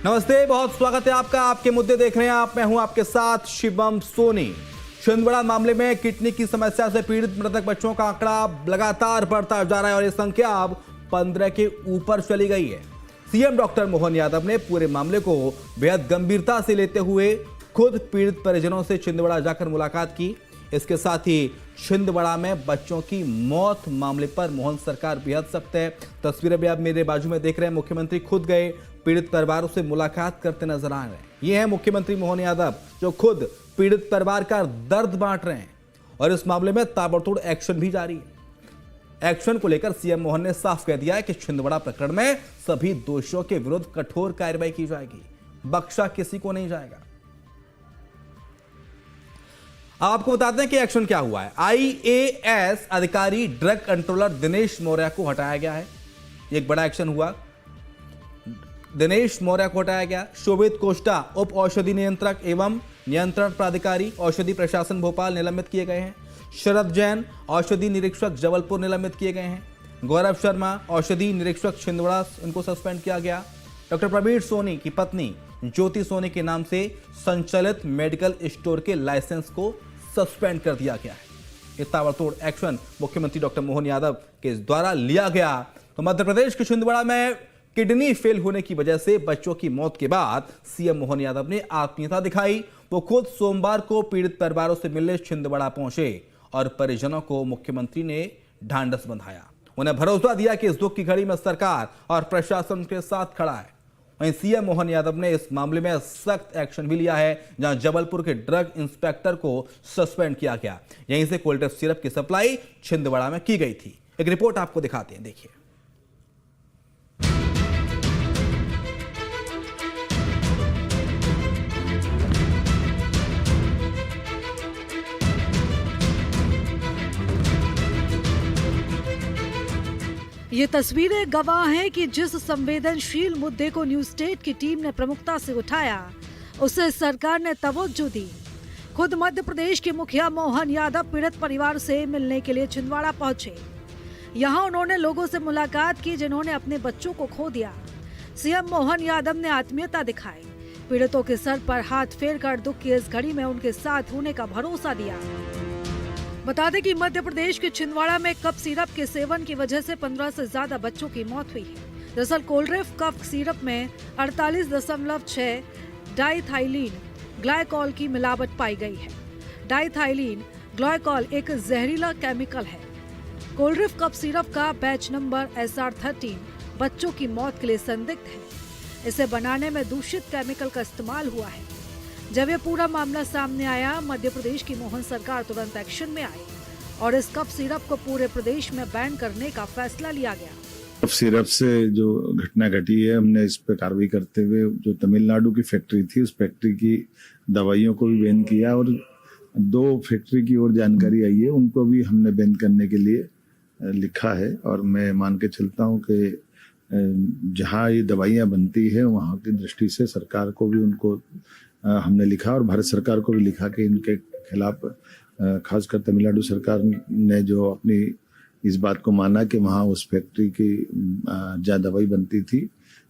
नमस्ते, बहुत स्वागत है आपका। आपके मुद्दे देख रहे हैं आप, मैं हूं आपके साथ शिवम सोनी। छिंदवाड़ा मामले में किडनी की समस्या से पीड़ित मृतक बच्चों का आंकड़ा लगातार बढ़ता जा रहा है और ये संख्या अब 15 के ऊपर चली गई है। सीएम डॉक्टर मोहन यादव ने पूरे मामले को बेहद गंभीरता से लेते हुए खुद पीड़ित परिजनों से छिंदवाड़ा जाकर मुलाकात की। इसके साथ ही छिंदवाड़ा में बच्चों की मौत मामले पर मोहन सरकार बेहद सख्त है। तस्वीरें भी आप मेरे बाजू में देख रहे हैं। मुख्यमंत्री खुद गए, पीड़ित परिवारों से मुलाकात करते नजर आ रहे हैं। ये है मुख्यमंत्री मोहन यादव जो खुद पीड़ित परिवार का दर्द बांट रहे हैं और इस मामले में ताबड़तोड़ एक्शन भी जारी है। एक्शन को लेकर सीएम मोहन ने साफ कह दिया है कि छिंदवाड़ा प्रकरण में सभी दोषियों के विरुद्ध कठोर कार्रवाई की जाएगी, बख्शा किसी को नहीं जाएगा। आपको बताते हैं कि एक्शन क्या हुआ है। आईएएस अधिकारी ड्रग कंट्रोलर दिनेश मौर्य को हटाया गया है। एक बड़ा एक्शन हुआ, दिनेश मौर्य को हटाया गया। शोभित कोष्टा उप औषधि नियंत्रक एवं नियंत्रण प्राधिकारी औषधि प्रशासन भोपाल निलंबित किए गए हैं। शरद जैन औषधि निरीक्षक जबलपुर निलंबित किए गए हैं। गौरव शर्मा औषधि निरीक्षक छिंदवाड़ा, इनको सस्पेंड किया गया। डॉक्टर प्रवीण सोनी की पत्नी ज्योति सोनी के नाम से संचालित मेडिकल स्टोर के लाइसेंस को सस्पेंड कर दिया गया है। ये ताबड़तोड़ एक्शन मुख्यमंत्री डॉक्टर मोहन यादव के द्वारा लिया गया। तो मध्य प्रदेश के छिंदवाड़ा में किडनी फेल होने की वजह से बच्चों की मौत के बाद सीएम मोहन यादव ने आत्मीयता दिखाई। वो खुद सोमवार को पीड़ित परिवारों से मिलने छिंदवाड़ा पहुंचे और परिजनों को मुख्यमंत्री ने ढांढस बंधाया। उन्हें भरोसा दिया कि इस दुख की घड़ी में सरकार और प्रशासन के साथ खड़ा है। वहीं सीएम मोहन यादव ने इस मामले में सख्त एक्शन भी लिया है, जहां जबलपुर के ड्रग इंस्पेक्टर को सस्पेंड किया गया। यहीं से कोल्ड सिरप की सप्लाई छिंदवाड़ा में की गई थी। एक रिपोर्ट आपको दिखाते हैं, देखिए। ये तस्वीरें गवाह हैं कि जिस संवेदनशील मुद्दे को न्यूज स्टेट की टीम ने प्रमुखता से उठाया, उसे सरकार ने तवज्जो दी। खुद मध्य प्रदेश के मुखिया मोहन यादव पीड़ित परिवार से मिलने के लिए छिंदवाड़ा पहुंचे। यहां उन्होंने लोगों से मुलाकात की जिन्होंने अपने बच्चों को खो दिया। सीएम मोहन यादव ने आत्मीयता दिखाई, पीड़ितों के सर पर हाथ फेर कर दुख की इस घड़ी में उनके साथ होने का भरोसा दिया। बता दें कि मध्य प्रदेश के छिंदवाड़ा में कफ सिरप के सेवन की वजह से 15 से ज्यादा बच्चों की मौत हुई है। दरअसल कोल्ड्रिफ कफ सिरप में 48.6 डाइथाइलिन ग्लाइकॉल की मिलावट पाई गई है। डाइथाइलिन ग्लाइकॉल एक जहरीला केमिकल है। कोल्ड्रिफ कफ सिरप का बैच नंबर SR13 बच्चों की मौत के लिए संदिग्ध है। इसे बनाने में दूषित केमिकल का इस्तेमाल हुआ है। जब ये पूरा मामला सामने आया, मध्य प्रदेश की मोहन सरकार तुरंत एक्शन में आई और इस कफ सिरप को पूरे प्रदेश में बैन करने का फैसला लिया गया। कफ सिरप से जो घटना घटी है, हमने इस पर कार्रवाई करते हुए जो तमिलनाडु की फैक्ट्री थी, उस फैक्ट्री की दवाइयों को भी बैन किया और 2 फैक्ट्री की और जानकारी आई है, उनको भी हमने बैन करने के लिए लिखा है। और मैं मान के चलता हूँ कि जहाँ ये दवाइयाँ बनती है वहाँ की दृष्टि से सरकार को भी उनको हमने लिखा और भारत सरकार को भी लिखा कि इनके खिलाफ, खासकर तमिलनाडु सरकार ने जो अपनी इस बात को माना कि वहाँ उस फैक्ट्री की जहाँ दवाई बनती थी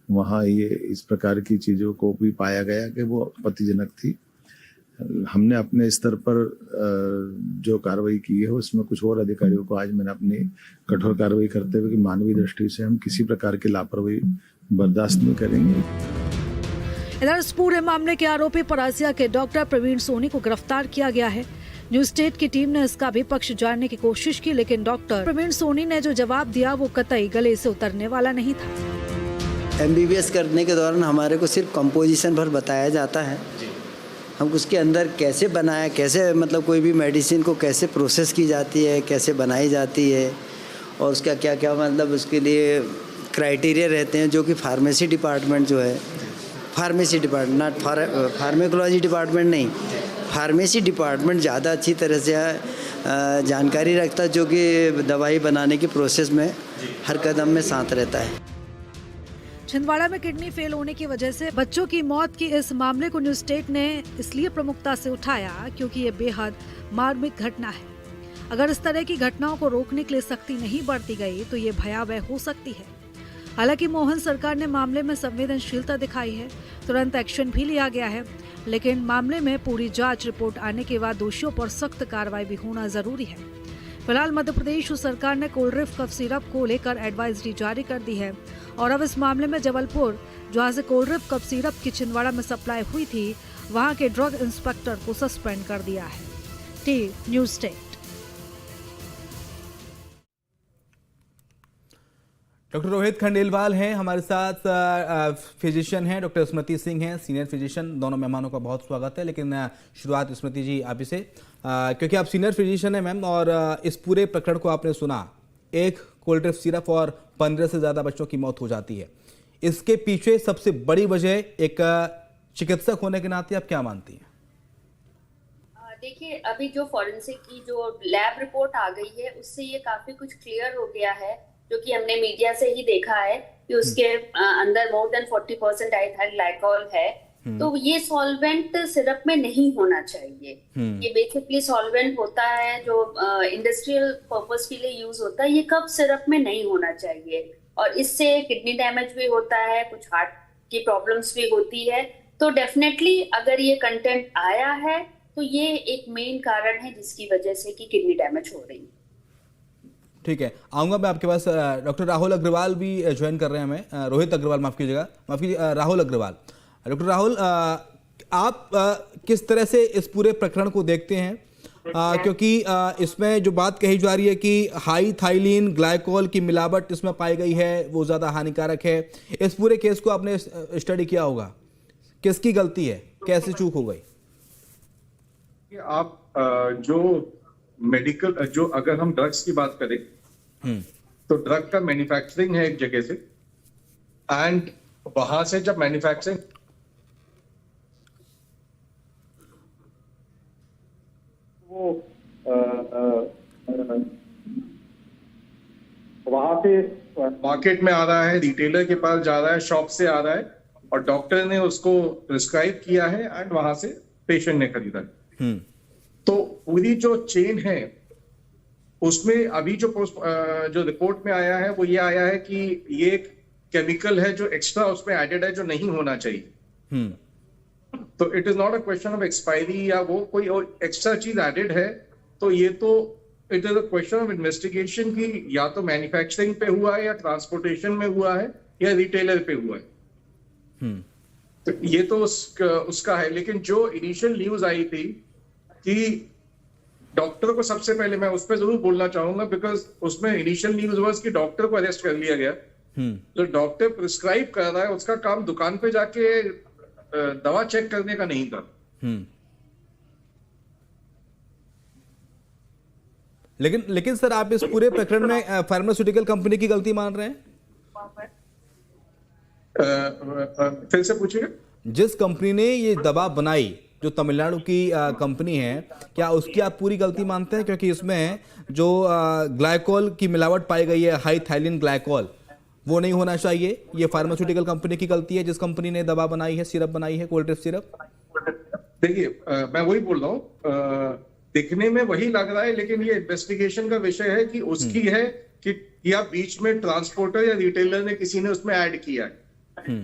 वहाँ ये इस प्रकार की चीज़ों को भी पाया गया कि वो आपत्तिजनक थी। हमने अपने स्तर पर जो कार्रवाई की है उसमें कुछ और अधिकारियों को आज मैंने अपनी कठोर कार्रवाई करते हुए कि मानवीय दृष्टि से हम किसी प्रकार की लापरवाही बर्दाश्त नहीं करेंगे। इधर इस पूरे मामले के आरोपी परासिया के डॉक्टर प्रवीण सोनी को गिरफ्तार किया गया है। न्यूज स्टेट की टीम ने इसका भी पक्ष जानने की कोशिश की, लेकिन डॉक्टर प्रवीण सोनी ने जो जवाब दिया वो कतई गले से उतरने वाला नहीं था। MBBS करने के दौरान हमारे को सिर्फ कंपोजिशन भर बताया जाता है, हम उसके अंदर कैसे बनाया, कैसे मतलब कोई भी मेडिसिन को कैसे प्रोसेस की जाती है, कैसे बनाई जाती है और उसका क्या क्या मतलब उसके लिए क्राइटेरिया रहते हैं, जो कि फार्मेसी डिपार्टमेंट जो है, pharmacy department not pharmacology department नहीं, फार्मेसी डिपार्टमेंट ज़्यादा अच्छी तरह से जानकारी रखता है, जो कि दवाई बनाने की प्रोसेस में हर कदम में साथ रहता है। छिंदवाड़ा में किडनी फेल होने की वजह से बच्चों की मौत की इस मामले को न्यूज स्टेट ने इसलिए प्रमुखता से उठाया क्योंकि ये बेहद मार्मिक घटना है। अगर इस तरह की घटनाओं को रोकने के लिए सख्ती नहीं बरती गई तो ये भयावह हो सकती है। हालांकि मोहन सरकार ने मामले में संवेदनशीलता दिखाई है तुरंत एक्शन भी लिया गया है, लेकिन मामले में पूरी जांच रिपोर्ट आने के बाद दोषियों पर सख्त कार्रवाई भी होना जरूरी है। फिलहाल मध्य प्रदेश सरकार ने कोल्ड्रिफ्ट कफ सिरप को लेकर एडवाइजरी जारी कर दी है और अब इस मामले में जबलपुर, जहां से कोल्ड्रिफ्ट कफ सिरप की छिंदवाड़ा में सप्लाई हुई थी, वहां के ड्रग इंस्पेक्टर को सस्पेंड कर दिया है। T news state. Doctor Rohit Khandelwal हैं हमारे साथ, फिजिशियन हैं, डॉक्टर स्मृति सिंह हैं, सीनियर फिजिशियन। दोनों मेहमानों का बहुत स्वागत है। लेकिन शुरुआत स्मृति जी आप ही से, क्योंकि आप सीनियर फिजिशियन हैं मैम, और इस पूरे प्रकरण को आपने सुना। एक कोल्ड्रिफ्ट सिरप और 15 से ज़्यादा बच्चों की मौत हो जाती है। इसके पीछे सबसे बड़ी वजह एक चिकित्सक होने के नाते आप क्या मानती हैं? देखिए, अभी जो फॉरेंसिक की जो लैब रिपोर्ट आ गई है, उससे ये काफी कुछ क्लियर हो गया है, जो कि हमने मीडिया से ही देखा है कि उसके अंदर मोर देन 40% एथिल ग्लाइकोल है। तो ये सॉल्वेंट सिरप में नहीं होना चाहिए। ये बेसिकली सॉल्वेंट होता है जो इंडस्ट्रियल पर्पस के लिए यूज होता है। ये कफ सिरप में नहीं होना चाहिए, और इससे किडनी डैमेज भी होता है, कुछ हार्ट की प्रॉब्लम्स भी होती है। तो डेफिनेटली अगर ये कंटेंट आया है तो ये एक मेन कारण है जिसकी वजह से कि किडनी डैमेज हो रही है। ठीक है, आऊँगा मैं आपके पास। डॉक्टर राहुल अग्रवाल भी ज्वाइन कर रहे हैं हमें। रोहित अग्रवाल, माफ़ कीजिएगा, राहुल अग्रवाल। डॉक्टर राहुल, आप किस तरह से इस पूरे प्रकरण को देखते हैं? क्योंकि इसमें जो बात कही जा रही है कि हाई थाइलिन ग्लाइकोल की मिलावट इसमें पाई गई है, वो ज़्यादा हानिकारक है। इस पूरे केस को आपने स्टडी किया होगा, किसकी गलती है, कैसे चूक हो गई? आप जो मेडिकल, जो अगर हम ड्रग्स की बात करें तो ड्रग का मैन्युफैक्चरिंग है एक जगह से, एंड वहां से जब मैन्युफैक्चरिंग वो वहां पे मार्केट में आ रहा है, रिटेलर के पास जा रहा है, शॉप से आ रहा है, और डॉक्टर ने उसको प्रिस्क्राइब किया है एंड वहां से पेशेंट ने खरीदा है। तो पूरी जो चेन है उसमें अभी जो रिपोर्ट में आया है वो ये आया है कि ये एक केमिकल है जो एक्स्ट्रा उसमें एडेड है, जो नहीं होना चाहिए। तो it is not a question of expiry या वो कोई और एक्स्ट्रा चीज एडेड है। तो ये तो it is a question of investigation की या तो मैन्युफैक्चरिंग पे हुआ है, या ट्रांसपोर्टेशन में हुआ है, या रिटेलर पे हुआ है। तो ये तो उसका है। लेकिन जो इनिशियल न्यूज आई थी कि डॉक्टर को, सबसे पहले मैं उस पर जरूर बोलना चाहूंगा, बिकॉज उसमें इनिशियल न्यूज वाज कि डॉक्टर को अरेस्ट कर लिया गया। जो डॉक्टर प्रिस्क्राइब कर रहा है उसका काम दुकान पे जाके दवा चेक करने का नहीं था। लेकिन सर, आप इस पूरे प्रकरण में फार्मास्यूटिकल कंपनी की गलती मान रहे हैं? फिर से पूछिएगा। जिस कंपनी ने ये दवा बनाई, जो तमिलनाडु की कंपनी है, क्या उसकी आप पूरी गलती मानते हैं? क्योंकि इसमें जो ग्लाइकोल की मिलावट पाई गई है, हाई थाइलिन ग्लाइकोल, वो नहीं होना चाहिए। ये फार्मास्यूटिकल कंपनी की गलती है, जिस कंपनी ने दवा बनाई है, सिरप बनाई है, कोल्ड्रिफ्ट सिरप। देखिए, मैं वही बोल रहा हूँ, दिखने में वही लग रहा है, लेकिन ये इन्वेस्टिगेशन का विषय है कि उसकी है कि या बीच में ट्रांसपोर्टर या रिटेलर ने किसी ने उसमें ऐड किया है।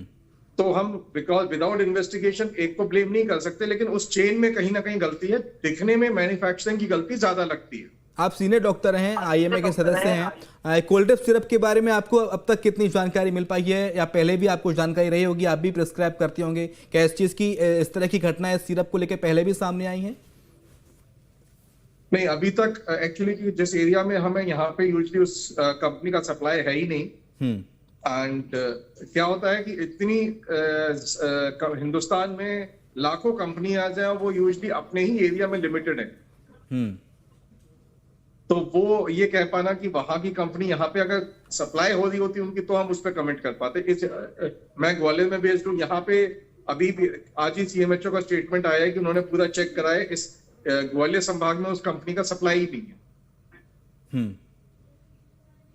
तो हम बिकॉज विदाउट इन्वेस्टिगेशन एक को ब्लेम नहीं कर सकते, लेकिन उस चेन में कहीं ना कहीं गलती है। दिखने में मैन्युफैक्चरिंग की गलती ज्यादा लगती है। आप सीनियर डॉक्टर हैं, आईएमए के सदस्य हैं। कोल्ड्रिफ्ट सिरप के बारे में आपको अब तक कितनी जानकारी मिल पाई है, या पहले भी आपको जानकारी रही होगी, आप भी प्रिस्क्राइब करते होंगे? क्या इस चीज की, इस तरह की घटनाएं इस सिरप को लेकर पहले भी सामने आई हैं? नहीं, अभी तक एक्चुअली जिस एरिया में हमें यहाँ पे यूजुअली उस कंपनी का सप्लाई है ही नहीं। एंड क्या होता है कि इतनी हिंदुस्तान में लाखों कंपनियां हैं, वो यूजुअली अपने ही एरिया में लिमिटेड है। तो वो ये कह पाना कि वहां की कंपनी यहाँ पे अगर सप्लाई हो रही होती उनकी, तो हम उस पर कमेंट कर पाते। मैं ग्वालियर में बेस्ड हूँ, यहाँ पे अभी भी आज ही सीएमएचओ का स्टेटमेंट आया है कि उन्होंने पूरा चेक करा है, इस ग्वालियर संभाग में उस कंपनी का सप्लाई ही नहीं है।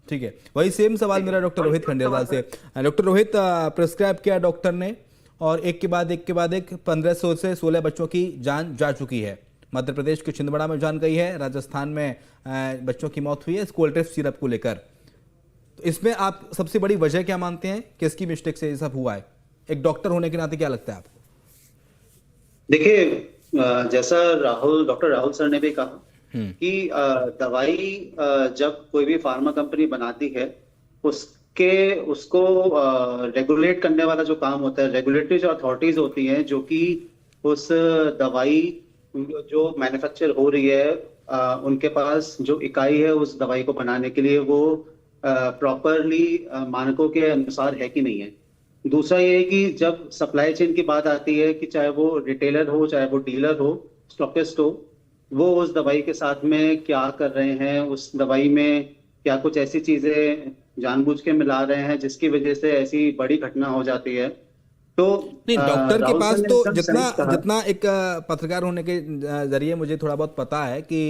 ठीक है, वही सेम सवाल मेरा डॉक्टर रोहित खंडेलवाल से। डॉक्टर रोहित, प्रिस्क्राइब किया डॉक्टर ने, और एक के बाद एक 1500 से 16 बच्चों की जान जा चुकी है। मध्य प्रदेश के छिंदवाड़ा में जान गई है, राजस्थान में बच्चों की मौत हुई है इस कोल्ड्रिफ्ट सिरप को लेकर। तो इसमें आप सबसे बड़ी वजह क्या मानते हैं, किसकी मिस्टेक से ये सब हुआ है? एक डॉक्टर होने के नाते क्या लगता है आपको? देखिए, जैसा डॉक्टर राहुल सर ने भी कहा कि दवाई जब कोई भी फार्मा कंपनी बनाती है उसको रेगुलेट करने वाला जो काम होता है, रेगुलेटरी जो अथॉरिटीज होती हैं जो कि उस दवाई जो मैन्युफैक्चर हो रही है उनके पास जो इकाई है उस दवाई को बनाने के लिए वो प्रॉपरली मानकों के अनुसार है कि नहीं है। दूसरा ये है कि जब सप्लाई चेन की बात आती है कि चाहे वो रिटेलर हो चाहे वो डीलर हो, स्टॉकिस्ट हो, वो उस दवाई के साथ में क्या कर रहे हैं, उस दवाई में क्या कुछ ऐसी चीजें जानबूझ के मिला रहे हैं जिसकी वजह से ऐसी बड़ी घटना हो जाती है। तो नहीं, डॉक्टर के पास तो जितना एक पत्रकार होने के जरिए मुझे थोड़ा बहुत पता है कि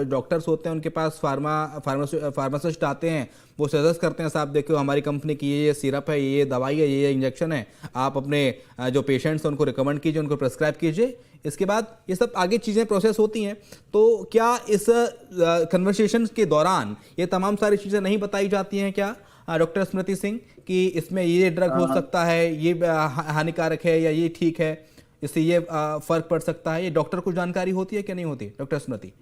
डॉक्टर्स होते हैं उनके पास फार्मासिस्ट आते हैं, वो सजेस्ट करते हैं साहब देखो हमारी कंपनी की ये सिरप है, ये दवाई है, ये इंजेक्शन है, आप अपने जो पेशेंट्स हैं उनको रिकमेंड कीजिए, उनको प्रेस्क्राइब कीजिए। इसके बाद ये सब आगे चीज़ें प्रोसेस होती हैं। तो क्या इस कन्वर्सेशन के दौरान ये तमाम सारी चीज़ें नहीं बताई जाती हैं क्या डॉक्टर स्मृति सिंह कि इसमें ये ड्रग हो सकता है, ये हानिकारक है या ये ठीक है, इससे ये फर्क पड़ सकता है? ये डॉक्टर को जानकारी होती है क्या नहीं होती डॉक्टर स्मृति?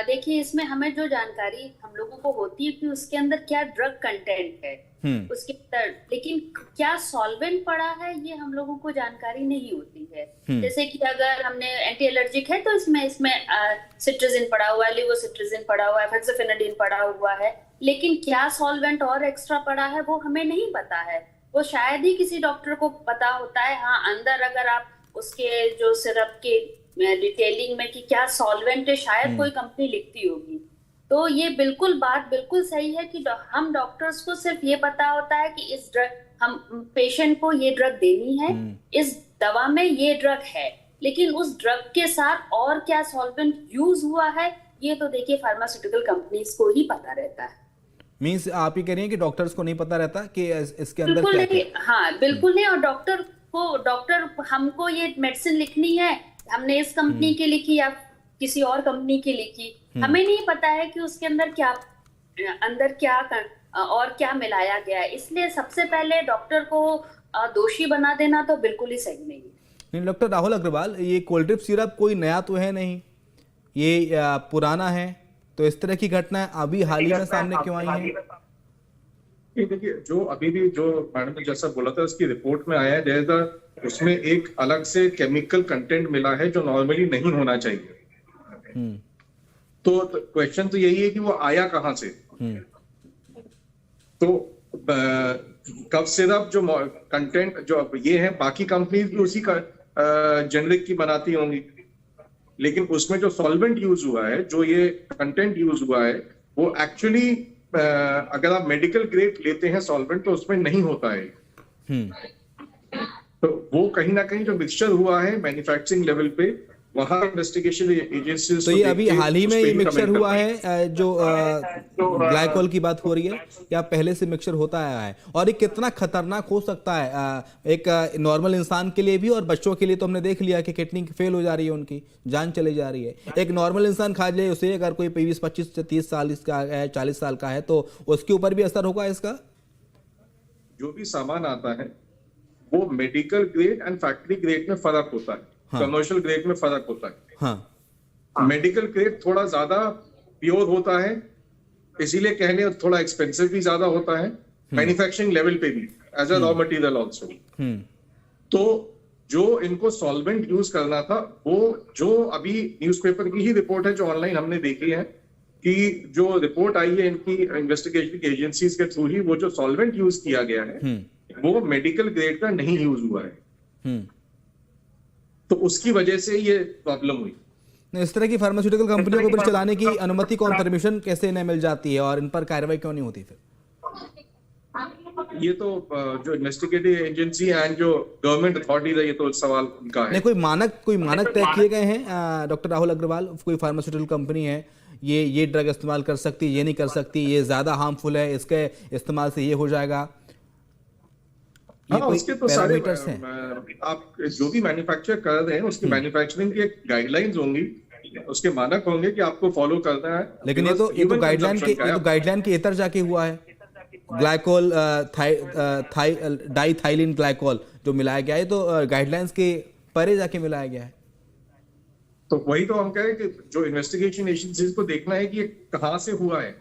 देखिए, इसमें हमें जो जानकारी हम लोगों को होती है कि उसके अंदर क्या ड्रग कंटेंट है उसके अंदर, लेकिन क्या सॉल्वेंट पड़ा है ये हम लोगों को जानकारी नहीं होती है। जैसे कि अगर हमने एंटी एलर्जिक है तो इसमें सिट्राजिन पड़ा हुआ है, लिवोसिट्राजिन पड़ा हुआ है, फेक्सोफेनाडिन पड़ा हुआ है, लेकिन क्या सॉल्वेंट और एक्स्ट्रा पड़ा है वो हमें नहीं पता है। वो शायद ही किसी डॉक्टर को पता होता है। हाँ, अंदर अगर आप उसके जो सिरप के डिटेलिंग में कि क्या सॉल्वेंट है शायद कोई कंपनी लिखती होगी। तो ये बात बिल्कुल सही है कि हम डॉक्टर्स को सिर्फ ये पता होता है कि इस ड्रग हम पेशेंट को ये ड्रग देनी है, इस दवा में ये ड्रग है, लेकिन उस ड्रग के साथ और क्या सॉल्वेंट यूज हुआ है ये तो देखिए फार्मास्यूटिकल कंपनीज को ही पता रहता है। मीन्स आप ही कह रही हैं कि डॉक्टर्स को नहीं पता रहता कि इसके अंदर बिल्कुल क्या नहीं, क्या? हाँ बिल्कुल नहीं। और डॉक्टर हमको ये मेडिसिन लिखनी है, हमने इस कंपनी की लिखी या किसी और कंपनी की लिखी, हमें नहीं पता है कि उसके अंदर क्या और क्या मिलाया गया है। इसलिए सबसे पहले डॉक्टर को दोषी बना देना तो बिल्कुल ही सही नहीं है। नहीं डॉक्टर राहुल अग्रवाल, ये कोल्ड्रिप सिरप कोई नया तो है नहीं, ये पुराना है, तो इस तरह की घटनाएं अभी हाल ही में सामने क्यों आई हैं? देखिए, जो अभी भी जो मैडम ने जैसा बोला था उसकी रिपोर्ट में आया है, उसमें एक अलग से केमिकल कंटेंट मिला है जो नॉर्मली नहीं होना चाहिए। तो क्वेश्चन तो यही है कि वो आया कहां से। तो कफ सिरप जो कंटेंट जो ये है, बाकी कंपनीज भी उसी का जेनरिक की बनाती होंगी, लेकिन उसमें जो सॉल्वेंट यूज हुआ है, जो ये कंटेंट यूज हुआ है, वो एक्चुअली अगर आप मेडिकल ग्रेड लेते हैं सॉल्वेंट तो उसमें नहीं होता है। तो वो कहीं ना कहीं जो मिक्सचर हुआ है मैन्युफैक्चरिंग लेवल पे, वहां इन्वेस्टिगेशन एजेंसीज तो ये अभी हाल ही में ये मिक्सचर हुआ है जो ग्लाइकोल की बात हो रही है, या पहले से मिक्सचर होता आया है? और ये कितना खतरनाक हो सकता है एक नॉर्मल इंसान के लिए भी, और बच्चों के लिए तो हमने देख लिया कि किडनी फेल हो जा रही है, उनकी जान चली जा रही है। एक नॉर्मल इंसान खा ले उसे, अगर कोई 20-25 से 30 साल का है, 40 साल का है, तो उसके ऊपर भी असर होगा इसका? जो भी सामान आता है वो medical grade and factory grade में फर्क होता है, कमर्शियल ग्रेड में फर्क होता है। हाँ। मेडिकल ग्रेड थोड़ा ज्यादा प्योर होता है, इसीलिए कहने थोड़ा एक्सपेंसिव भी ज्यादा होता है, मैन्युफैक्चरिंग लेवल पे भी as a raw material also. तो जो इनको सॉल्वेंट यूज करना था, वो जो अभी न्यूज़पेपर की ही रिपोर्ट है जो ऑनलाइन हमने देखी है, कि जो रिपोर्ट आई है इनकी इन्वेस्टिगेशन एजेंसीज के थ्रू ही, वो जो सॉल्वेंट यूज किया गया है वो मेडिकल ग्रेड का नहीं यूज हुआ है। तो उसकी वजह से ये प्रॉब्लम हुई। इस तरह की फार्मास्यूटिकल कंपनियों को फिर चलाने की अनुमति कौन, परमिशन कैसे इन्हें मिल जाती है, और इन पर कार्रवाई क्यों नहीं होती फिर? ये तो जो इन्वेस्टिगेटिव एजेंसी एंड जो गवर्नमेंट अथॉरिटीज है, ये तो सवाल उनका है। नहीं, कोई मानक तय किए गए हैं डॉक्टर राहुल अग्रवाल? कोई फार्मास्यूटिकल कंपनी है, ये ड्रग इस्तेमाल कर सकती है, ये नहीं कर सकती, ये ज्यादा हार्मफुल है, इसके इस्तेमाल से ये हो जाएगा? हाँ, उसके तो सारे आप जो भी मैन्युफैक्चर कर रहे हैं उसकी मैन्युफैक्चरिंग की गाइडलाइंस होंगी, उसके मानक होंगे कि आपको फॉलो करना है। लेकिन ये तो गाइडलाइन के इतर जाके हुआ है। ग्लाइकोल डाइथाइलिन ग्लाइकोल जो मिलाया गया है, तो गाइडलाइंस के परे जाके मिलाया गया है। तो वही तो हम कह रहे हैं कि जो इन्वेस्टिगेशन एजेंसीज को देखना है कि ये कहाँ से हुआ है।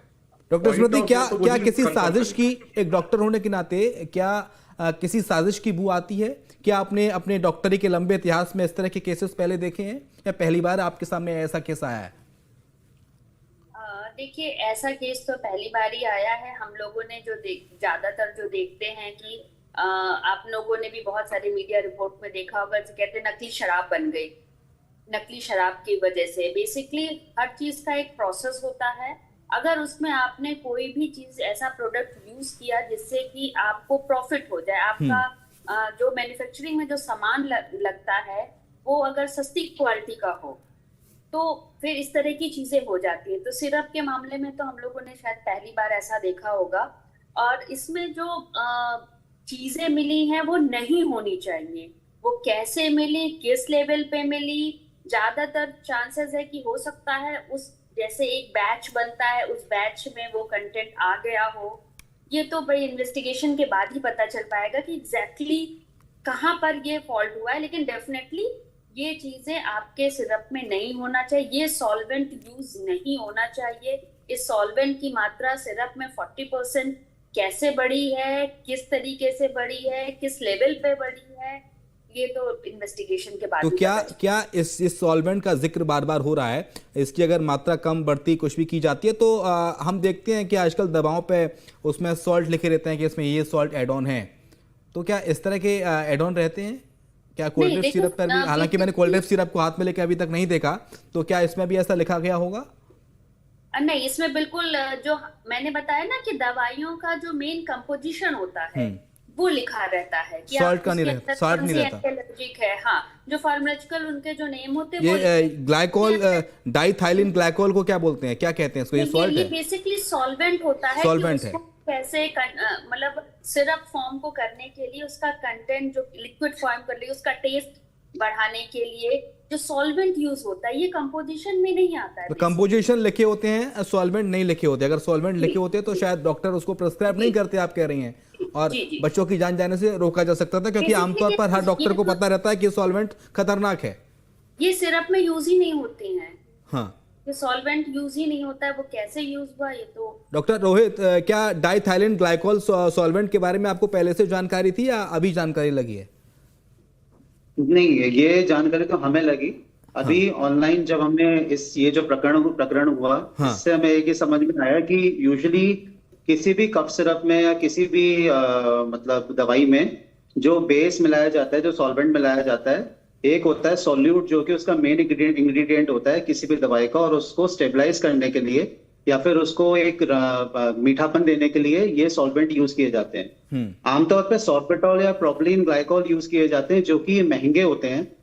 डॉक्टर स्मृति, क्या तो क्या वही किसी confirm साजिश करें। की, एक डॉक्टर होने के नाते क्या किसी साजिश की बू आती है? क्या आपने अपने डॉक्टरी के लंबे इतिहास में इस तरह के केसेस पहले देखे हैं या पहली बार आपके सामने ऐसा केस आया है? देखिए, ऐसा केस तो पहली बार ही आया है। हम लोगों ने जो ज्यादातर जो देखते हैं कि आप लोगों ने भी बहुत सारे मीडिया रिपोर्ट में देखा होगा, जो कहते हैं नकली शराब बन गई। नकली शराब की वजह से बेसिकली हर चीज का एक प्रोसेस होता है। अगर उसमें आपने कोई भी चीज ऐसा प्रोडक्ट यूज किया जिससे कि आपको प्रॉफिट हो जाए, आपका जो मैन्युफैक्चरिंग में जो सामान लगता है वो अगर सस्ती क्वालिटी का हो, तो फिर इस तरह की चीजें हो जाती है। तो सिरप के मामले में तो हम लोगों ने शायद पहली बार ऐसा देखा होगा। और इसमें जो चीजें मिली हैं वो नहीं होनी चाहिए। वो कैसे मिली, किस लेवल पे मिली, ज्यादातर चांसेस है कि हो सकता है उस जैसे एक बैच बनता है, उस बैच में वो कंटेंट आ गया हो। ये तो भाई इन्वेस्टिगेशन के बाद ही पता चल पाएगा कि एग्जैक्टली कहाँ पर ये फॉल्ट हुआ है। लेकिन डेफिनेटली ये चीजें आपके सिरप में नहीं होना चाहिए। ये सॉल्वेंट यूज नहीं होना चाहिए। इस सॉल्वेंट की मात्रा सिरप में 40% कैसे बढ़ी है, किस तरीके से बढ़ी है, किस लेवल पे बढ़ी है, ये तो इन्वेस्टिगेशन के बाद तो ही क्या पता चलेगा। क्या इस सॉल्वेंट का जिक्र बार बार हो रहा है, इसकी अगर मात्रा कम बढ़ती कुछ भी की जाती है तो हम देखते हैं कि आजकल दवाओं पे उसमें सॉल्ट लिखे रहते हैं कि इसमें ये सॉल्ट एड ऑन है। तो क्या इस तरह के एड ऑन रहते हैं? क्या कोल्ड्रिप देखो, सिरप पर भी, हालांकि मैंने कोल्ड्रिप सिरप को हाथ में लेके अभी तक नहीं देखा, तो क्या इसमें भी ऐसा लिखा गया होगा? नहीं, इसमें बिल्कुल जो मैंने बताया ना कि दवाइयों का जो मेन कंपोजिशन होता है वो लिखा रहता है कि Salt का नहीं रहता, salt नहीं रहता। एलर्जिक है। हाँ, जो फार्मास्यूटिकल उनके जो नेम होते हैं ये ग्लाइकोल डाइथाइलिन ग्लाइकोल को क्या बोलते हैं, क्या कहते हैं इसको? ये सॉल्ट ये है, बेसिकली सॉल्वेंट होता है। Solvent कि है। उसको कैसे मतलब सिरप फॉर्म को करने के लिए उसका कंटेंट जो लिक्विड फॉर्म कर लिए, उसका टेस्ट बढ़ाने के लिए जो सॉल्वेंट यूज होता है, ये कंपोजिशन में नहीं आता है। तो कंपोजिशन लिखे होते हैं, सॉल्वेंट नहीं लिखे होते। अगर सॉल्वेंट लिखे होते तो शायद डॉक्टर उसको प्रिस्क्राइब नहीं करते, आप कह रही हैं, और जी। बच्चों की जान जाने से रोका जा सकता था, क्योंकि आमतौर पर हर डॉक्टर को पता रहता है कि सॉल्वेंट खतरनाक है। ये सिरप में यूज ही नहीं होते हैं। हाँ, ये सॉल्वेंट यूज ही नहीं होता है। वो कैसे यूज हुआ ये तो। डॉक्टर रोहित, क्या डाइथाइलिन ग्लाइकोल सॉल्वेंट के बारे में आपको पहले से जानकारी थी या अभी जानकारी लगी है? नहीं, ये जानकारी तो हमें लगी अभी ऑनलाइन जब हमने ये जो प्रकरण हुआ, हाँ। इससे हमें एक ही समझ में आया कि यूजुअली किसी भी कफ सिरप में या किसी भी मतलब दवाई में जो बेस मिलाया जाता है, जो सॉल्वेंट मिलाया जाता है, एक होता है सॉल्यूट जो कि उसका मेन इंग्रेडिएंट होता है किसी भी दवाई का, और उसको स्टेबलाइज करने के लिए या फिर उसको एक मीठापन देने के लिए ये सॉल्वेंट यूज किए जाते हैं। आमतौर पे सॉर्बिटॉल या प्रोपिलीन ग्लाइकोल यूज किए जाते हैं, जो कि महंगे होते हैं।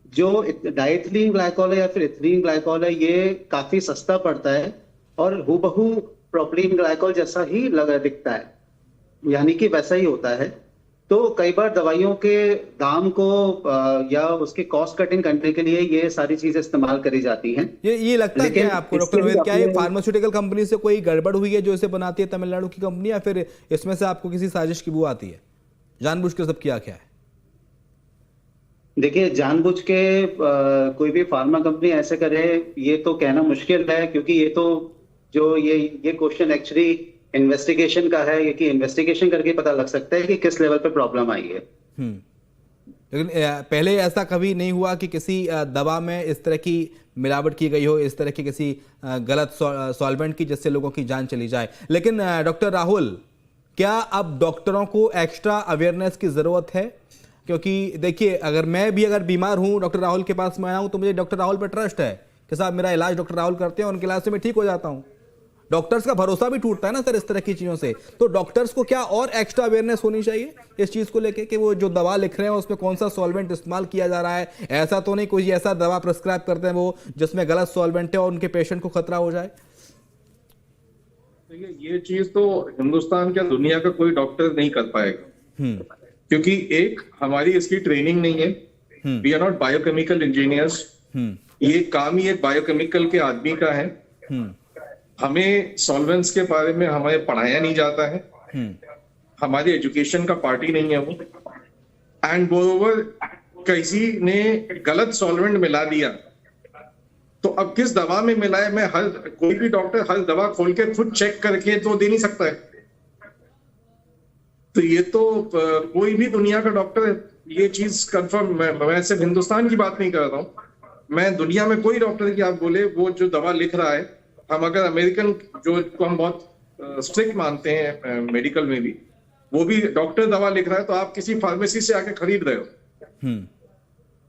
जो डाइथिलीन ग्लाइकोल है या फिर इथिलीन ग्लाइकोल है, ये काफी सस्ता पड़ता है और हूबहू प्रोपिलीन ग्लाइकोल जैसा ही दिखता है, यानी कि वैसा ही होता है। तो कई बार दवाइयों के दाम को या उसके कॉस्ट कटिंग करने के लिए ये सारी चीजें इस्तेमाल करी जाती हैं। ये लगता है लेकिन क्या आपको इसके डॉक्टर रोहित, लिए क्या ये अपने- फार्मास्यूटिकल कंपनी से कोई गड़बड़ हुई है जो इसे बनाती है, तमिलनाडु की कंपनी, या फिर इसमें से आपको किसी साजिश की बू आती है? जानबूझ के सब किया क्या है? देखिए, जानबूझ के कोई भी फार्मा कंपनी ऐसे करे ये तो कहना मुश्किल है, क्योंकि ये तो जो ये क्वेश्चन एक्चुअली इन्वेस्टिगेशन का है, ये कि इन्वेस्टिगेशन करके पता लग सकता है कि किस लेवल पे प्रॉब्लम आई है। लेकिन पहले ऐसा कभी नहीं हुआ कि किसी दवा में इस तरह की मिलावट की गई हो, इस तरह की किसी गलत सॉल्वेंट की, जिससे लोगों की जान चली जाए। लेकिन डॉक्टर राहुल, क्या अब डॉक्टरों को एक्स्ट्रा अवेयरनेस की जरूरत है? क्योंकि देखिए, अगर मैं भी बीमार हूं, डॉक्टर राहुल के पास मैं आया हूं, तो मुझे डॉक्टर राहुल पर ट्रस्ट है कि साहब मेरा इलाज डॉक्टर राहुल करते हैं, उनके इलाज से मैं ठीक हो जाता हूं। डॉक्टर्स का भरोसा भी टूटता है ना सर इस तरह की चीजों से। तो डॉक्टर्स को क्या और एक्स्ट्रा अवेयरनेस होनी चाहिए इस चीज को लेके कि वो जो दवा लिख रहे हैं उसमें कौन सा सॉल्वेंट इस्तेमाल किया जा रहा है? ऐसा तो नहीं कोई ऐसा दवा प्रिस्क्राइब करते हैं वो जिसमें गलत सॉल्वेंट है और उनके पेशेंट को खतरा हो जाए? ये चीज तो हिंदुस्तान क्या दुनिया का कोई डॉक्टर नहीं कर पाएगा, क्योंकि एक हमारी इसकी ट्रेनिंग नहीं है। We are not biochemical engineers. ये काम ही एक बायोकेमिकल के आदमी का है। हमें सॉल्वेंट्स के बारे में हमें पढ़ाया नहीं जाता है। हमारी एजुकेशन का पार्ट ही नहीं है वो। एंड मोरोवर किसी ने गलत सॉल्वेंट मिला दिया, तो अब किस दवा में मिला है, मैं कोई भी डॉक्टर हर दवा खोल के खुद चेक करके तो दे नहीं सकता है। तो ये तो कोई भी दुनिया का डॉक्टर ये चीज कंफर्म, मैं सिर्फ हिंदुस्तान की बात नहीं कर रहा हूँ, मैं दुनिया में कोई डॉक्टर की आप बोले वो जो दवा लिख रहा है, हम अगर अमेरिकन जो को हम बहुत स्ट्रिक्ट मानते हैं मेडिकल में भी, वो भी डॉक्टर दवा लिख रहा है तो आप किसी फार्मेसी से आके खरीद रहे हो।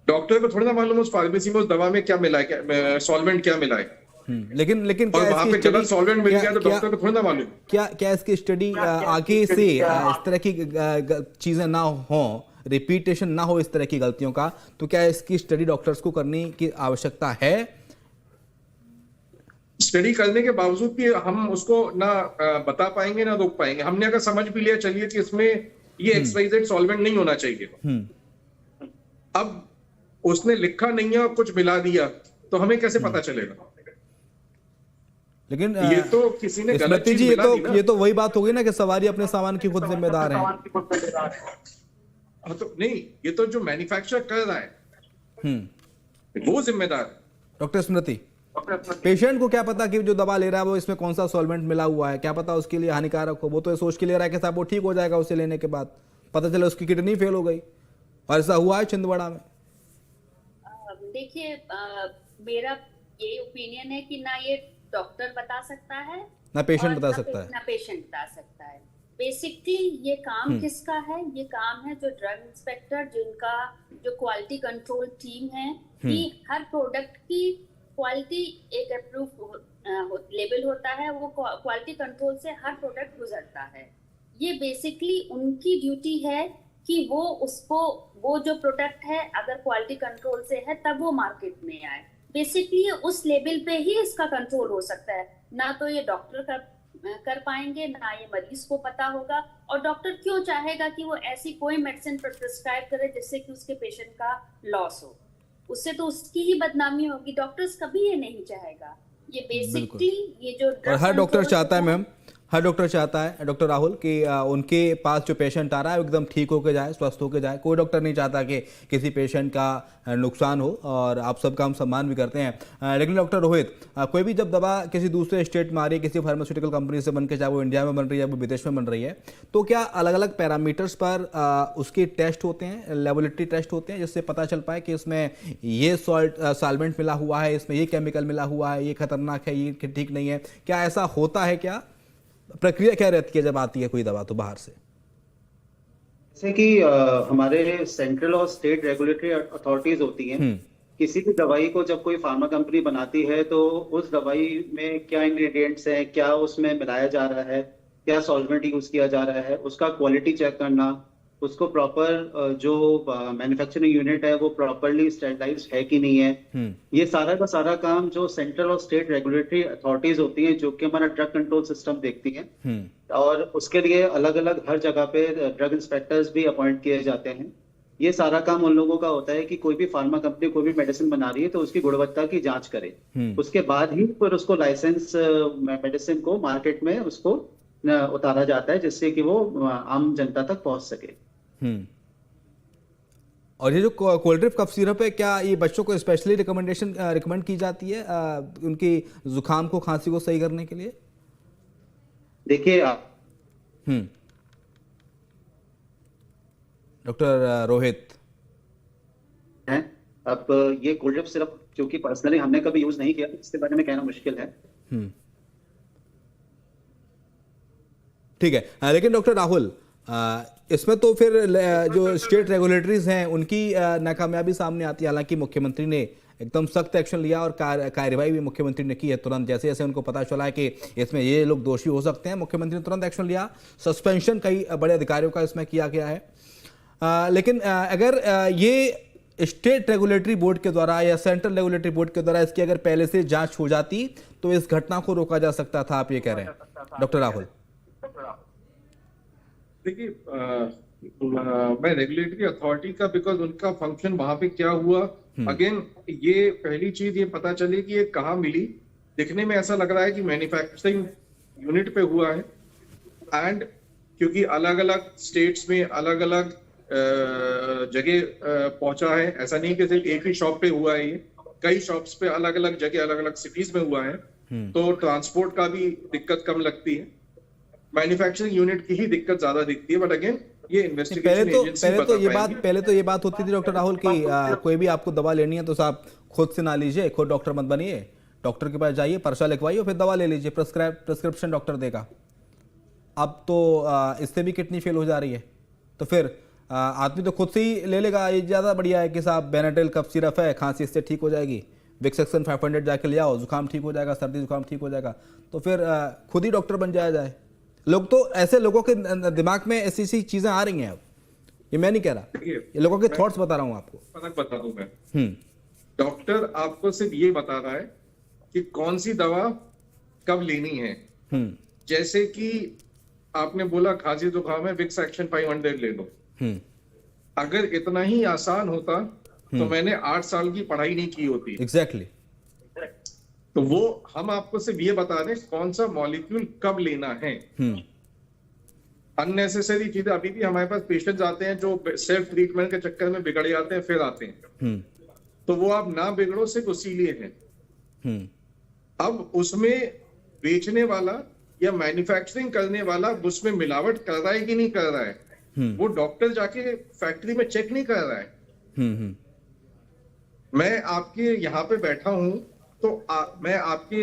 डॉक्टर को थोड़ी ना मालूम उस फार्मेसी में उस दवा में क्या मिला है, क्या सॉल्वेंट क्या मिला है। लेकिन और वहां पे गलत सॉल्वेंट मिल गया तो डॉक्टर को थोड़ी ना मालूम। क्या इसकी स्टडी आगे से इस तरह की चीजें ना हो, रिपीटेशन ना हो इस तरह की गलतियों का, तो क्या इसकी स्टडी डॉक्टर्स को करने की आवश्यकता है? स्टडी करने के बावजूद भी हम उसको ना बता पाएंगे ना रोक पाएंगे। हमने अगर समझ भी लिया चलिए कि इसमें ये XYZ सॉल्वेंट नहीं होना चाहिए, अब उसने लिखा नहीं है और कुछ मिला दिया तो हमें कैसे पता चलेगा? लेकिन ये तो किसी ने गलत चीज जी, मिला दी ना। ये तो वही बात होगी ना कि सवारी अपने सामान की खुद जिम्मेदार है। तो नहीं, ये तो जो मैन्युफैक्चर कर रहा है वो जिम्मेदार है। डॉक्टर स्मृति, पेशेंट को क्या पता कि जो दवा ले रहा है वो इसमें कौन सा सॉल्वेंट मिला हुआ है, क्या पता उसके लिए हानिकारक हो। वो तो ये सोच के ले रहा है कि साहब वो ठीक हो जाएगा उसे लेने के बाद, पता चला उसकी किडनी फेल हो गई, और ऐसा हुआ है छिंदवाड़ा में। देखिए, मेरा ये ओपिनियन है कि ना ये डॉक्टर बता सकता है ना पेशेंट बता सकता है, ना पेशेंट बता सकता है। बेसिकली ये काम किसका है? ये काम है जो ड्रग इंस्पेक्टर, जिनका जो क्वालिटी कंट्रोल टीम है, कि हर प्रोडक्ट की क्वालिटी एक अप्रूव लेवल होता है, वो क्वालिटी कंट्रोल से हर प्रोडक्ट गुजरता है। ये बेसिकली उनकी ड्यूटी है कि वो उसको, वो जो प्रोडक्ट है अगर क्वालिटी कंट्रोल से है तब वो मार्केट में आए। बेसिकली उस लेवल पे ही इसका कंट्रोल हो सकता है, ना तो ये डॉक्टर कर पाएंगे, ना ये मरीज को पता होगा। और डॉक्टर क्यों चाहेगा कि वो ऐसी कोई मेडिसिन प्रिस्क्राइब करे जिससे कि उसके पेशेंट का लॉस हो? उससे तो उसकी ही बदनामी होगी। डॉक्टर्स कभी ये नहीं चाहेगा। ये बेसिकली ये जो और हर डॉक्टर चाहता है मैम, हर डॉक्टर चाहता है, डॉक्टर राहुल, कि उनके पास जो पेशेंट आ रहा है वो एकदम ठीक होकर जाए, स्वस्थ होकर जाए। कोई डॉक्टर नहीं चाहता कि किसी पेशेंट का नुकसान हो, और आप सबका हम सम्मान भी करते हैं। लेकिन डॉक्टर रोहित, कोई भी जब दवा किसी दूसरे स्टेट में आ रही है, किसी फार्मास्यूटिकल कंपनी से बन के, चाहे वो इंडिया में बन रही है, वो विदेश में बन रही है, तो क्या अलग अलग पैरामीटर्स पर उसके टेस्ट होते हैं, लेबोरेटरी टेस्ट होते हैं, जिससे पता चल पाए कि इसमें ये सॉल्वेंट मिला हुआ है, इसमें ये केमिकल मिला हुआ है, ये खतरनाक है, ये ठीक नहीं है? क्या ऐसा होता है? क्या प्रक्रिया क्या रहती है जब आती है कोई दवा तो बाहर से? जैसे कि हमारे सेंट्रल और स्टेट रेगुलेटरी अथॉरिटीज होती हैं, किसी भी दवाई को जब कोई फार्मा कंपनी बनाती है तो उस दवाई में क्या इंग्रेडिएंट्स हैं, क्या उसमें मिलाया जा रहा है, क्या सॉल्वेंट यूज किया जा रहा है, उसका क्वालिटी चेक करना, उसको प्रॉपर जो मैन्युफैक्चरिंग यूनिट है वो प्रॉपरली स्टैंडर्डाइज्ड है कि नहीं है। ये सारा का सारा काम जो सेंट्रल और स्टेट रेगुलेटरी अथॉरिटीज होती हैं, जो कि हमारा ड्रग कंट्रोल सिस्टम देखती हैं, और उसके लिए अलग अलग हर जगह पे ड्रग इंस्पेक्टर्स भी अपॉइंट किए जाते हैं। ये सारा काम उन लोगों का होता है कि कोई भी फार्मा कंपनी कोई भी मेडिसिन बना रही है तो उसकी गुणवत्ता की जांच करे, उसके बाद ही फिर उसको लाइसेंस मेडिसिन को मार्केट में उसको उतारा जाता है, जिससे कि वो आम जनता तक पहुंच सके। और ये जो कोल्ड ड्रिप कफ सिरप है, क्या ये बच्चों को स्पेशली रिकमेंड की जाती है उनकी जुकाम को, खांसी को सही करने के लिए? देखिए डॉक्टर रोहित हैं, अब ये कोल्ड ड्रिप सिरप जो कि पर्सनली हमने कभी यूज नहीं किया, इसके बारे में कहना मुश्किल है। ठीक है, लेकिन डॉक्टर राहुल, इसमें तो फिर जो स्टेट रेगुलेटरीज हैं उनकी नाकामयाबी सामने आती है। हालांकि मुख्यमंत्री ने एकदम सख्त एक्शन लिया और कार्रवाई भी मुख्यमंत्री ने की है तुरंत। जैसे जैसे उनको पता चला है कि इसमें ये लोग दोषी हो सकते हैं, मुख्यमंत्री ने तुरंत एक्शन लिया, सस्पेंशन कई बड़े अधिकारियों का इसमें किया गया है। लेकिन अगर ये स्टेट रेगुलेटरी बोर्ड के द्वारा या सेंट्रल रेगुलेटरी बोर्ड के द्वारा इसकी अगर पहले से जांच हो जाती तो इस घटना को रोका जा सकता था, आप ये कह रहे हैं डॉक्टर राहुल? देखिए, मैं रेगुलेटरी अथॉरिटी का, बिकॉज उनका फंक्शन वहां पे क्या हुआ, अगेन ये पहली चीज ये पता चली कि ये कहाँ मिली। दिखने में ऐसा लग रहा है कि मैन्युफैक्चरिंग यूनिट पे हुआ है, एंड क्योंकि अलग अलग स्टेट्स में अलग अलग जगह पहुंचा है। ऐसा नहीं कि सिर्फ एक ही शॉप पे हुआ है, ये कई शॉप्स पे अलग अलग जगह अलग अलग सिटीज में हुआ है। तो ट्रांसपोर्ट का भी दिक्कत कम लगती है, मैन्युफैक्चरिंग यूनिट की ही दिक्कत ज्यादा दिखती है। बट अगेन ये इन्वेस्टिगेशन एजेंसी पहले तो ये बात होती थी डॉक्टर राहुल की कोई भी आपको दवा लेनी है तो साहब खुद से ना लीजिए, खुद डॉक्टर मत बनिए, डॉक्टर के पास जाइए, पर्चा लिखवाइए और फिर दवा ले लीजिए, प्रिस्क्रिप्शन डॉक्टर देगा। अब तो इससे भी किडनी फेल हो जा रही है, तो फिर आदमी तो खुद से ही ले लेगा। ये ज़्यादा बढ़िया है कि साहब बेनाडेल कफ सिरप है, खांसी इससे ठीक हो जाएगी, विक्स-एक्सन 500 जाके ले आओ, जुकाम ठीक हो जाएगा, सर्दी जुकाम ठीक हो जाएगा, तो फिर खुद ही डॉक्टर बन जाया जाए। लोग तो ऐसे लोगों के दिमाग में ऐसी ऐसी चीज़ें आ रही हैं अब, ये मैं नहीं कह रहा, ये लोगों के थॉट्स बता रहा हूँ आपको। फर्क बता दूं मैं, डॉक्टर आपको सिर्फ ये बता रहा है कि कौन सी दवा कब लेनी है। जैसे कि आपने बोला खांसी जुकाम है, विक्स एक्शन 500 ले लो। अगर इतना ही आसान होता तो मैंने 8 साल की पढ़ाई नहीं की होती। एग्जैक्टली। तो वो हम आपको सिर्फ ये बता रहे हैं कौन सा मॉलिक्यूल कब लेना है। अननेसेसरी चीजें, अभी भी हमारे पास पेशेंट्स आते हैं जो सेल्फ ट्रीटमेंट के चक्कर में बिगड़ जाते हैं, फिर आते हैं। तो वो आप ना बिगड़ो सिर्फ उसी लिए है। अब उसमें बेचने वाला या मैन्युफैक्चरिंग करने वाला उसमें मिलावट कर रहा है कि नहीं कर रहा है, वो डॉक्टर जाके फैक्ट्री में चेक नहीं कर रहा है। मैं आपके यहाँ पे बैठा हूं तो मैं आपके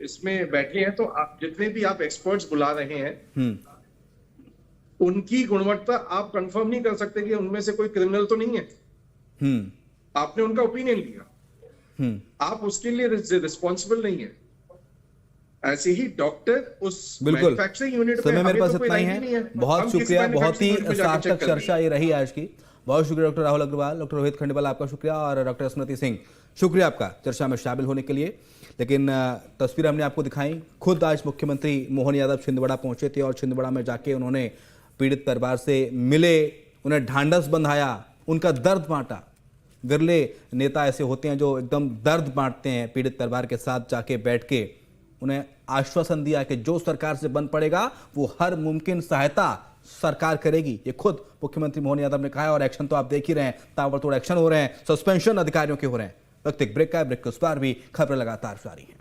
इसमें बैठे हैं, तो आप जितने भी आप एक्सपर्ट्स बुला रहे हैं उनकी गुणवत्ता आप कंफर्म नहीं कर सकते कि उनमें से कोई क्रिमिनल तो नहीं है। आपने उनका ओपिनियन लिया, आप उसके लिए रिस्पॉन्सिबल नहीं है। ऐसे ही डॉक्टर उस मैन्युफैक्चरिंग यूनिट में, समय मेरे पास तो इतना ही है। बहुत शुक्रिया, बहुत ही सार्थक चर्चा ये रही आज की। बहुत शुक्रिया डॉक्टर राहुल अग्रवाल, डॉक्टर रोहित खंडेवाल आपका शुक्रिया, और डॉक्टर स्मृति सिंह शुक्रिया आपका चर्चा में शामिल होने के लिए। लेकिन तस्वीर हमने आपको दिखाई, खुद आज मुख्यमंत्री मोहन यादव छिंदवाड़ा पहुंचे थे और छिंदवाड़ा में जाके उन्होंने पीड़ित परिवार से मिले, उन्हें ढांढस बंधाया, उनका दर्द बांटा। विरले नेता ऐसे होते हैं जो एकदम दर्द बांटते हैं, पीड़ित परिवार के साथ जाके बैठ के उन्हें आश्वासन दिया कि जो सरकार से बन पड़ेगा वो हर मुमकिन सहायता सरकार करेगी। ये खुद मुख्यमंत्री मोहन यादव ने कहा है, और एक्शन तो आप देख ही रहे हैं, ताबड़तोड़ एक्शन हो रहे हैं, सस्पेंशन अधिकारियों के हो रहे हैं। वक्त एक ब्रेक का है, ब्रेक के उस पार भी खबरें लगातार जारी हैं।